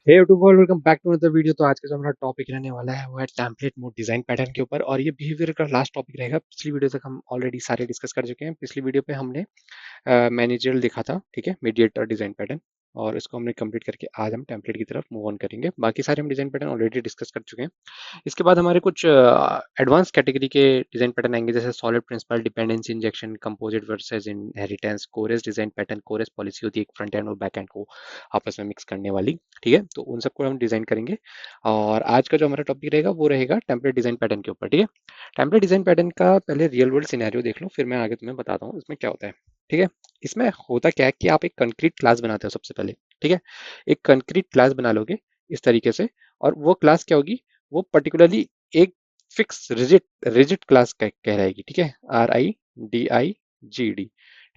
Hey YouTube world, welcome back to another video. तो आज का जो हमारा टॉपिक रहने वाला है वो है टेम्पलेट मोड डिजाइन पैटर्न के ऊपर, और ये बिहेवियर का लास्ट टॉपिक रहेगा। पिछली वीडियो तक हम ऑलरेडी सारे डिस्कस कर चुके हैं। पिछली वीडियो पे हमने मैनेजरियल देखा था, ठीक है, मीडिएटर डिजाइन पैटर्न, और इसको हमने कंप्लीट करके आज हम टेम्पलेट की तरफ मूव ऑन करेंगे। बाकी सारे हम डिजाइन पैटर्न ऑलरेडी डिस्कस कर चुके हैं। इसके बाद हमारे कुछ एडवांस कैटेगरी के डिजाइन पैटर्न आएंगे, जैसे solid principle, dependency injection, composite versus inheritance, CORS design pattern. CORS policy होती है एक फ्रंट एंड और बैक एंड को आपस में मिक्स करने वाली, ठीक है। तो उन सबको हम डिजाइन करेंगे, और आज का जो हमारा टॉपिक रहेगा वो रहेगा टेम्पलेट डिजाइन पैटर्न के ऊपर, ठीक है। टेम्पलेट डिजाइन पैटर्न का पहले रियल वर्ल्ड सिनेरियो देख लो, फिर मैं आगे तुम्हें बताता हूँ इसमें क्या होता है, ठीक है। इसमें होता क्या है कि आप एक कंक्रीट क्लास बनाते हो सबसे पहले, ठीक है। एक कंक्रीट क्लास बना लोगे इस तरीके से, और वो क्लास क्या होगी, वो पर्टिकुलरली एक फिक्स रिजिट रिजिट क्लास कहलाएगी, ठीक है। RIDIGD,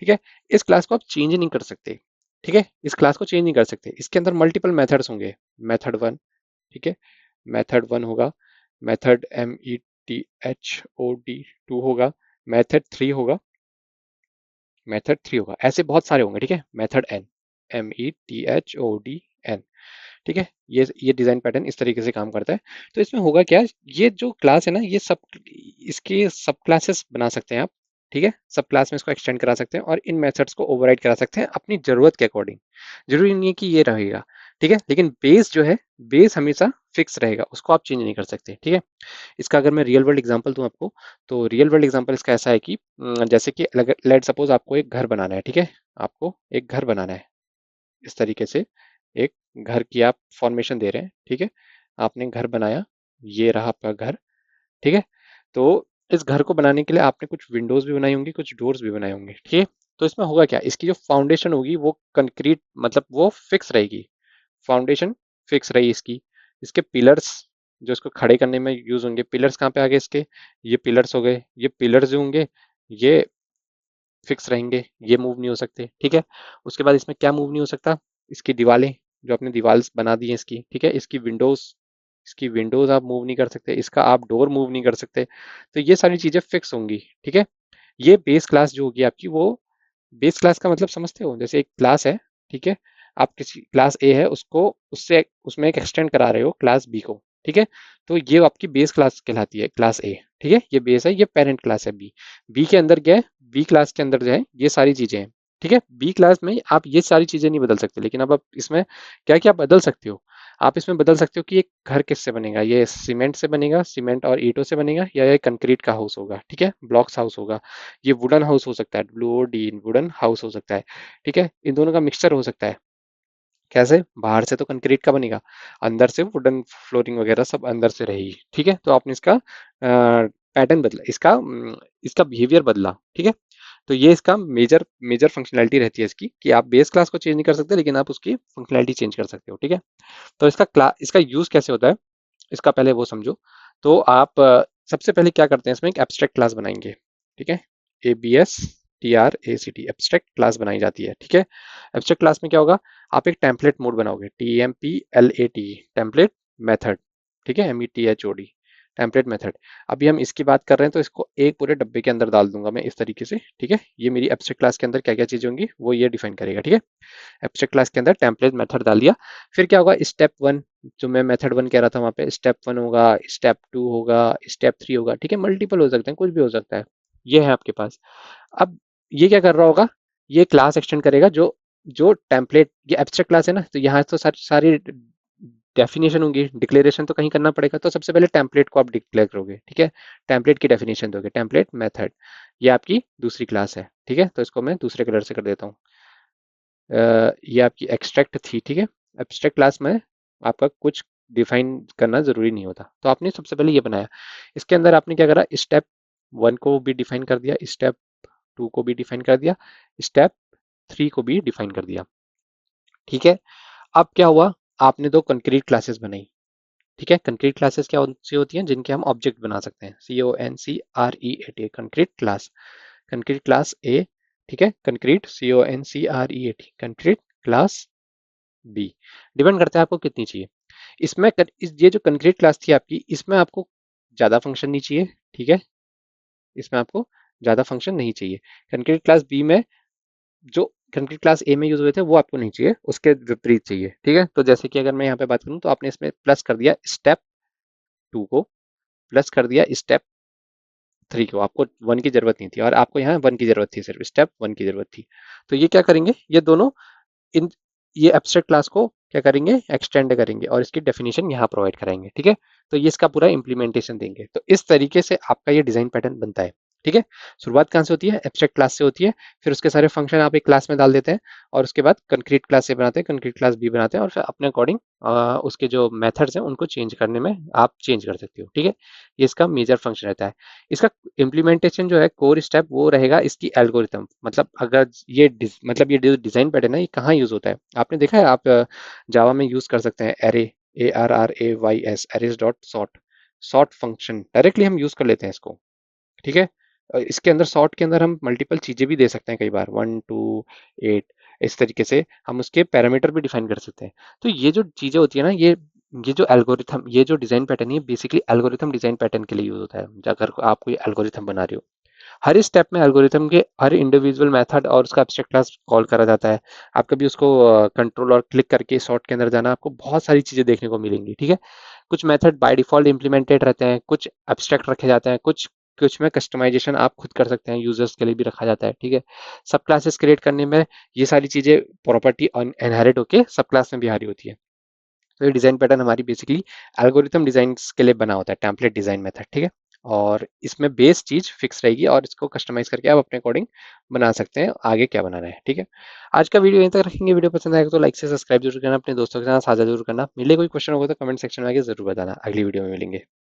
ठीक है। इस क्लास को आप चेंज नहीं कर सकते, ठीक है। इस क्लास को चेंज नहीं कर सकते। इसके अंदर मल्टीपल मेथड्स होंगे। मेथड वन, ठीक है, मेथड वन होगा, मेथड METHOD 2 होगा, मेथड थ्री होगा, मेथड थ्री होगा, ऐसे बहुत सारे होंगे, ठीक है। मेथड एन, METHODN, ठीक है। ये डिजाइन पैटर्न इस तरीके से काम करता है। तो इसमें होगा क्या, ये जो क्लास है ना, ये सब इसके सब क्लासेस बना सकते हैं आप, ठीक है। सब क्लास में इसको एक्सटेंड करा सकते हैं, और इन मेथड्स को ओवरराइड करा सकते हैं अपनी जरूरत के अकॉर्डिंग। जरूरी नहीं है कि ये रहेगा, ठीक है, लेकिन बेस जो है, बेस हमेशा फिक्स रहेगा, उसको आप चेंज नहीं कर सकते, ठीक है। इसका अगर मैं रियल वर्ल्ड एग्जांपल दूं आपको, तो रियल वर्ल्ड एग्जांपल इसका ऐसा है कि जैसे कि लेट सपोज आपको एक घर बनाना है, ठीक है। आपको एक घर बनाना है इस तरीके से, एक घर की आप फॉर्मेशन दे रहे हैं, ठीक है। आपने घर बनाया, ये रहा आपका घर, ठीक है। तो इस घर को बनाने के लिए आपने कुछ विंडोज भी बनाई होंगी, कुछ डोर्स भी बनाए होंगे, ठीक है। तो इसमें होगा क्या, इसकी जो फाउंडेशन होगी वो कंक्रीट, मतलब वो फिक्स रहेगी। फाउंडेशन फिक्स रही इसकी। इसके पिलर्स जो इसको खड़े करने में यूज होंगे, पिलर्स कहाँ पे आ गए इसके, ये पिलर्स हो गए। ये पिलर्स जो होंगे ये फिक्स रहेंगे, ये मूव नहीं हो सकते, ठीक है। उसके बाद इसमें क्या मूव नहीं हो सकता, इसकी दीवारें, जो आपने दीवार बना दी है इसकी, ठीक है। इसकी विंडोज आप मूव नहीं कर सकते, इसका आप डोर मूव नहीं कर सकते। तो ये सारी चीजें फिक्स होंगी, ठीक है। ये बेस क्लास जो होगी आपकी, वो बेस क्लास का मतलब समझते हो, जैसे एक क्लास है, ठीक है। आप किसी क्लास ए है, उसको उससे उसमें एक एक्सटेंड करा रहे हो क्लास बी को, ठीक है। तो ये आपकी बेस क्लास कहलाती है, क्लास ए, ठीक है। ये बेस है, ये पेरेंट क्लास है बी। बी के अंदर क्या है, बी क्लास के अंदर जो है ये सारी चीजें हैं, ठीक है। बी क्लास में आप ये सारी चीजें नहीं बदल सकते, लेकिन अब आप इसमें क्या क्या बदल सकते हो, आप इसमें बदल सकते हो कि एक घर किससे बनेगा, ये सीमेंट से बनेगा, सीमेंट और ईंटों से बनेगा, या ये कंक्रीट का हाउस होगा, ठीक है, ब्लॉक्स हाउस होगा। ये वुडन हाउस हो सकता है, WOD, वुडन हाउस हो सकता है, ठीक है। इन दोनों का मिक्सचर हो सकता है। कैसे, बाहर से तो कंक्रीट का बनेगा, अंदर से वुडन फ्लोरिंग वगैरह सब अंदर से रहेगी, ठीक है। तो आपने इसका पैटर्न बदला, इसका बिहेवियर बदला, ठीक है। तो ये इसका मेजर मेजर फंक्शनैलिटी रहती है इसकी, कि आप बेस क्लास को चेंज नहीं कर सकते, लेकिन आप उसकी फंक्शनैलिटी चेंज कर सकते हो, ठीक है। तो इसका यूज कैसे होता है, इसका पहले वो समझो। तो आप सबसे पहले क्या करते हैं, इसमें एक एब्स्ट्रैक्ट क्लास बनाएंगे, ठीक है। ABSTRACT एब्स्ट्रैक्ट क्लास बनाई जाती है, ठीक है। एब्स्ट्रैक्ट क्लास में क्या होगा, आप एक टेम्पलेट मोड बनाओगे, TMPLAT, टेम्पलेट मेथड, ठीक है, METHOD, टेम्पलेट मेथड। अभी हम इसकी बात कर रहे हैं, तो इसको एक पूरे डब्बे के अंदर डाल दूंगा मैं इस तरीके से, ठीक है। ये मेरी एब्स्ट्रैक्ट क्लास के अंदर क्या क्या चीजें होंगी वो ये डिफाइन करेगा, ठीक है। एब्स्ट्रैक्ट क्लास के अंदर टेम्पलेट मेथड डाल दिया। फिर क्या होगा, स्टेप वन, जो मैं मेथड वन कह रहा था वहां पे, स्टेप वन होगा, स्टेप टू होगा, स्टेप थ्री होगा, ठीक है। मल्टीपल हो सकते हैं, कुछ भी हो सकता है। ये है आपके पास। अब ये क्या कर रहा होगा, ये क्लास एक्सटेंड करेगा, जो जो टेम्पलेट, ये एब्स्ट्रैक्ट क्लास है ना, तो यहाँ तो सारी सारी डेफिनेशन होंगी, डिक्लेरेशन तो कहीं करना पड़ेगा। तो सबसे पहले टेम्पलेट को आप डिक्लेयर करोगे, ठीक है। टेम्पलेट की डेफिनेशन दोगे, टेम्पलेट मेथड। ये आपकी दूसरी क्लास है, ठीक है। तो इसको मैं दूसरे कलर से कर देता हूँ। ये आपकी एक्सट्रैक्ट थी, ठीक है। एब्स्ट्रैक्ट क्लास में आपका कुछ डिफाइन करना जरूरी नहीं होता, तो आपने सबसे पहले ये बनाया। इसके अंदर आपने क्या करा, स्टेप वन को भी डिफाइन कर दिया, स्टेप टू को भी डिफाइन कर दिया, स्टेप थ्री को भी डिफाइन कर दिया, ठीक है। अब क्या हुआ, आपने दो कंक्रीट क्लासेस बनाई, ठीक है। कंक्रीट क्लासेस क्या सी होती हैं, जिनके हम ऑब्जेक्ट बना सकते हैं, CONCREAT, concrete class, concrete class A, ठीक है। Concrete, CONCREAT, concrete class B. Depend करता है आपको कितनी चाहिए। ये जो कंक्रीट क्लास थी आपकी, इसमें आपको ज्यादा फंक्शन नहीं चाहिए, ठीक है। इसमें आपको ज्यादा फंक्शन नहीं चाहिए। कंक्रीट क्लास बी में जो कंक्रीट क्लास ए में यूज हुए थे वो आपको नहीं चाहिए, उसके विपरीत चाहिए। ठीक है, तो जैसे कि अगर मैं यहाँ पे बात करूँ तो आपने इसमें प्लस कर दिया स्टेप 2 को, प्लस कर दिया स्टेप 3 को, आपको 1 की जरूरत नहीं थी और आपको यहाँ 1 की जरूरत थी, सिर्फ स्टेप 1 की जरूरत थी। तो ये क्या करेंगे, ये दोनों इन ये एब्स्ट्रैक्ट क्लास को क्या करेंगे, एक्सटेंड करेंगे और इसकी डेफिनेशन यहाँ प्रोवाइड कराएंगे। ठीक है, तो ये इसका पूरा इंप्लीमेंटेशन देंगे। तो इस तरीके से आपका ये डिजाइन पैटर्न बनता है। ठीक है, शुरुआत कहाँ से होती है, एब्स्ट्रैक्ट क्लास से होती है, फिर उसके सारे फंक्शन आप एक क्लास में डाल देते हैं और उसके बाद कंक्रीट क्लास से बनाते हैं, कंक्रीट क्लास बी बनाते हैं और फिर अपने अकॉर्डिंग उसके जो मेथड्स हैं उनको चेंज करने में आप चेंज कर सकते हो। ठीक है, ये इसका मेजर फंक्शन रहता है। इसका इम्प्लीमेंटेशन जो है, कोर स्टेप वो रहेगा इसकी एल्गोरिथम। मतलब अगर मतलब ये जो डिजाइन पैटर्न है ये कहाँ यूज होता है, आपने देखा है, आप जावा में यूज कर सकते हैं array, ARRAYS, arrays dot sort, sort function directly हम यूज कर लेते हैं इसको। ठीक है, इसके अंदर सॉर्ट के अंदर हम मल्टीपल चीजें भी दे सकते हैं, कई बार 1 2 8 इस तरीके से हम उसके पैरामीटर भी डिफाइन कर सकते हैं। तो ये जो चीजें होती है ना, ये जो एल्गोरिथम, ये जो डिजाइन पैटर्न है बेसिकली एल्गोरिथम डिजाइन पैटर्न के लिए यूज होता है। अगर आप कोई एल्गोरिथम बना रहे हो, हर स्टेप में एल्गोरिथम के हर इंडिविजुअल मेथड और उसका एब्स्ट्रैक्ट क्लास कॉल करा जाता है। आप कभी उसको कंट्रोल और क्लिक करके सॉर्ट के अंदर जाना, आपको बहुत सारी चीजें देखने को मिलेंगी। ठीक है, कुछ मेथड बाय डिफॉल्ट इंप्लीमेंटेड रहते हैं, कुछ एब्स्ट्रैक्ट रखे जाते हैं, कुछ कुछ में कस्टमाइजेशन आप खुद कर सकते हैं, यूजर्स के लिए भी रखा जाता है। ठीक है, सब क्लासेस क्रिएट करने में ये सारी चीजें प्रॉपर्टी इनहेरिट होके सब क्लास में भी आ रही होती है। तो ये डिजाइन पैटर्न हमारी बेसिकली एल्गोरिथम डिजाइन के लिए बना होता है, टेम्पलेट डिजाइन मेथड। ठीक है, और इसमें बेस चीज फिक्स रहेगी और इसको कस्टमाइज करके आप अपने अकॉर्डिंग बना सकते हैं आगे क्या बनाना है। ठीक है, आज का वीडियो यहीं तक रखेंगे। वीडियो पसंद आएगा तो लाइक से सब्सक्राइब जरूर करना, अपने दोस्तों के साथ साझा जरूर करना। मिले कोई क्वेश्चन होगा तो कमेंट सेक्शन में आके जरूर बताना। अगली वीडियो में मिलेंगे।